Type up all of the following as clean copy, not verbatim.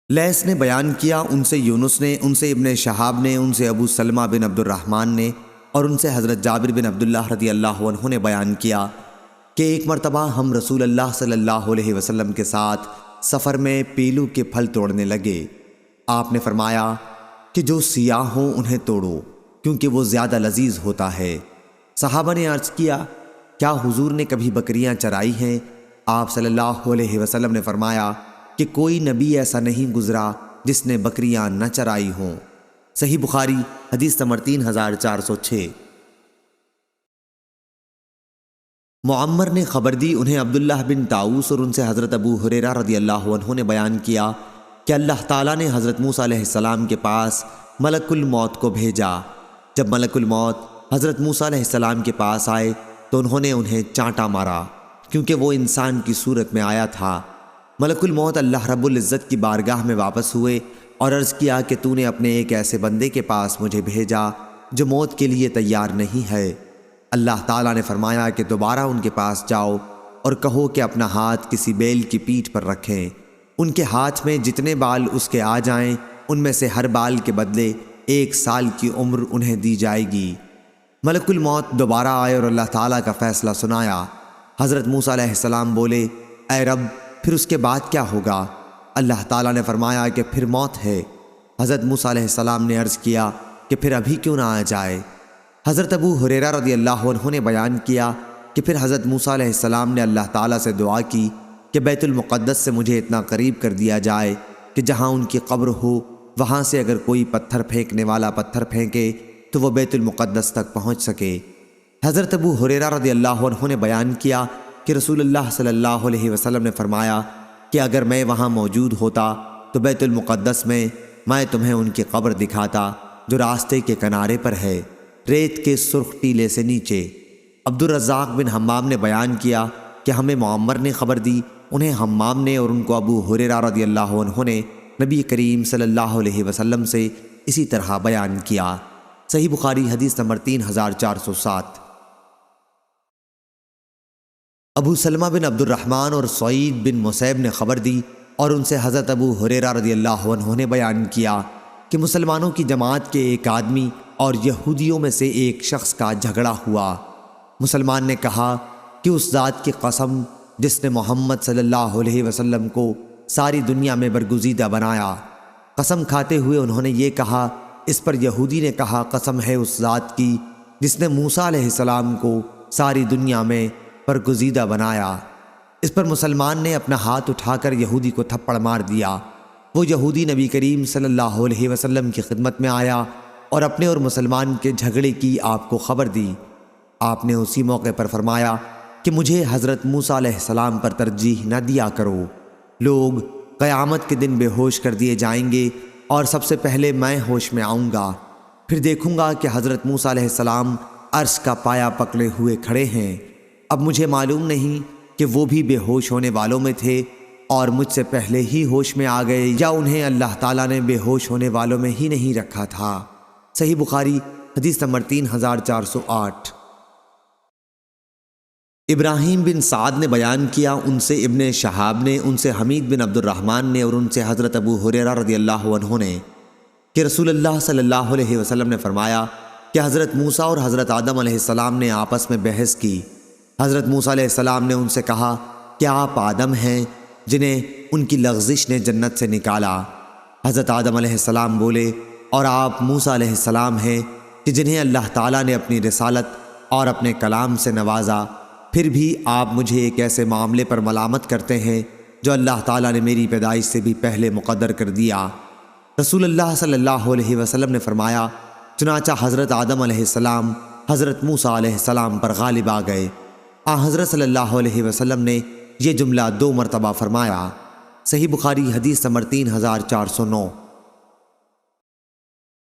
لیث نے بیان کیا، ان سے یونس نے، ان سے ابن شہاب نے، ان سے ابو سلمہ بن عبد الرحمن نے اور ان سے حضرت جابر بن عبداللہ رضی اللہ عنہ نے بیان کیا کہ ایک مرتبہ ہم رسول اللہ صلی اللہ علیہ وسلم کے ساتھ سفر میں پیلو کے پھل توڑنے لگے۔ آپ نے فرمایا کہ جو سیاہ ہوں انہیں توڑو، کیونکہ وہ زیادہ لذیذ ہوتا ہے۔ صحابہ نے عرض کیا، کیا حضور نے کبھی بکریاں چرائی ہیں؟ آپ صلی اللہ علیہ وسلم نے فرمایا کہ کوئی نبی ایسا نہیں گزرا جس نے بکریاں نہ چرائی ہوں۔ صحیح بخاری حدیث نمبر 3406۔ معمر نے خبر دی، انہیں عبداللہ بن طاؤس اور ان سے حضرت ابو ہریرہ رضی اللہ عنہ نے بیان کیا کہ اللہ تعالیٰ نے حضرت موسیٰ علیہ السلام کے پاس ملک الموت کو بھیجا۔ جب ملک الموت حضرت موسیٰ علیہ السلام کے پاس آئے تو انہوں نے انہیں چانٹا مارا، کیونکہ وہ انسان کی صورت میں آیا تھا۔ ملک الموت اللہ رب العزت کی بارگاہ میں واپس ہوئے اور عرض کیا کہ تو نے اپنے ایک ایسے بندے کے پاس مجھے بھیجا جو موت کے لیے تیار نہیں ہے۔ اللہ تعالیٰ نے فرمایا کہ دوبارہ ان کے پاس جاؤ اور کہو کہ اپنا ہاتھ کسی بیل کی پیٹھ پر رکھیں۔ ان کے ہاتھ میں جتنے بال اس کے آ جائیں ان میں سے ہر بال کے بدلے 1 سال کی عمر انہیں دی جائے گی۔ ملک الموت دوبارہ آئے اور اللہ تعالیٰ کا فیصلہ سنایا۔ حضرت موسیٰ علیہ السلام بولے، اے رب پھر اس کے بعد کیا ہوگا؟ اللہ تعالیٰ نے فرمایا کہ پھر موت ہے۔ حضرت موسیٰ علیہ السلام نے عرض کیا کہ پھر ابھی کیوں نہ آ جائے؟ حضرت ابو ہریرہ رضی اللہ عنہ نے بیان کیا کہ پھر حضرت موسیٰ علیہ السلام نے اللہ تعالیٰ سے دعا کی کہ بیت المقدس سے مجھے اتنا قریب کر دیا جائے کہ جہاں ان کی قبر ہو وہاں سے اگر کوئی پتھر پھینکنے والا پتھر پھینکے تو وہ بیت المقدس تک پہنچ سکے۔ حضرت ابو ہریرہ رضی اللہ عنہ نے بیان کیا کہ رسول اللہ صلی اللہ علیہ وسلم نے فرمایا کہ اگر میں وہاں موجود ہوتا تو بیت المقدس میں تمہیں ان کی قبر دکھاتا جو راستے کے کنارے پر ہے، ریت کے سرخ ٹیلے سے نیچے۔ عبدالرزاق بن حمام نے بیان کیا کہ ہمیں معمر نے خبر دی، انہیں حمام نے اور ان کو ابو ہریرہ رضی اللہ عنہ نے نبی کریم صلی اللہ علیہ وسلم سے اسی طرح بیان کیا۔ صحیح بخاری حدیث نمبر 3407۔ ابو سلمہ بن عبد الرحمن اور سعید بن مسیب نے خبر دی اور ان سے حضرت ابو ہریرہ رضی اللہ عنہ نے بیان کیا کہ مسلمانوں کی جماعت کے ایک آدمی اور یہودیوں میں سے ایک شخص کا جھگڑا ہوا۔ مسلمان نے کہا کہ اس ذات کی قسم جس نے محمد صلی اللہ علیہ وسلم کو ساری دنیا میں برگزیدہ بنایا۔ قسم کھاتے ہوئے انہوں نے یہ کہا۔ اس پر یہودی نے کہا، قسم ہے اس ذات کی جس نے موسیٰ علیہ السلام کو ساری دنیا میں برگزیدہ بنایا۔ اس پر مسلمان نے اپنا ہاتھ اٹھا کر یہودی کو تھپڑ مار دیا۔ وہ یہودی نبی کریم صلی اللہ علیہ وسلم کی خدمت میں آیا اور اپنے اور مسلمان کے جھگڑے کی آپ کو خبر دی۔ آپ نے اسی موقع پر فرمایا کہ مجھے حضرت موسیٰ علیہ السلام پر ترجیح نہ دیا کرو۔ لوگ قیامت کے دن بے ہوش کر دیے جائیں گے اور سب سے پہلے میں ہوش میں آؤں گا، پھر دیکھوں گا کہ حضرت موسیٰ علیہ السلام عرش کا پایا پکڑے ہوئے کھڑے ہیں۔ اب مجھے معلوم نہیں کہ وہ بھی بے ہوش ہونے والوں میں تھے اور مجھ سے پہلے ہی ہوش میں آ گئے یا انہیں اللہ تعالیٰ نے بے ہوش ہونے والوں میں ہی نہیں رکھا تھا۔ صحیح بخاری حدیث نمبر 3408۔ ابراہیم بن سعد نے بیان کیا، ان سے ابن شہاب نے، ان سے حمید بن عبد الرحمن نے اور ان سے حضرت ابو ہریرہ رضی اللہ عنہ نے کہ رسول اللہ صلی اللہ علیہ وسلم نے فرمایا کہ حضرت موسیٰ اور حضرت آدم علیہ السلام نے آپس میں بحث کی۔ حضرت موسیٰ علیہ السلام نے ان سے کہا کہ آپ آدم ہیں جنہیں ان کی لغزش نے جنت سے نکالا۔ حضرت آدم علیہ السلام بولے، اور آپ موسیٰ علیہ السلام ہیں کہ جنہیں اللہ تعالیٰ نے اپنی رسالت اور اپنے کلام سے نوازا، پھر بھی آپ مجھے ایک ایسے معاملے پر ملامت کرتے ہیں جو اللہ تعالیٰ نے میری پیدائش سے بھی پہلے مقدر کر دیا۔ رسول اللہ صلی اللہ علیہ وسلم نے فرمایا، چنانچہ حضرت آدم علیہ السلام حضرت موسیٰ علیہ السلام پر غالب آ گئے۔ حضرت صلی اللہ علیہ وسلم نے یہ جملہ 2 مرتبہ فرمایا۔ صحیح بخاری حدیث نمبر 3409۔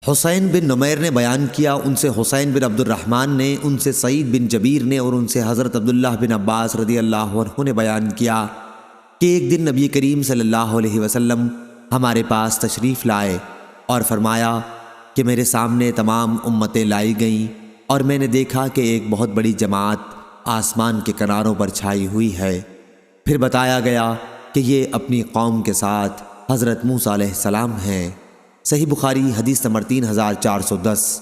حسین بن نمیر نے بیان کیا، ان سے حسین بن عبد الرحمن نے، ان سے سعید بن جبیر نے اور ان سے حضرت عبداللہ بن عباس رضی اللہ عنہ نے بیان کیا کہ ایک دن نبی کریم صلی اللہ علیہ وسلم ہمارے پاس تشریف لائے اور فرمایا کہ میرے سامنے تمام امتیں لائی گئیں اور میں نے دیکھا کہ ایک بہت بڑی جماعت آسمان کے کناروں پر چھائی ہوئی ہے۔ پھر بتایا گیا کہ یہ اپنی قوم کے ساتھ حضرت موسیٰ علیہ السلام ہیں۔ صحیح بخاری حدیث نمبر 3410۔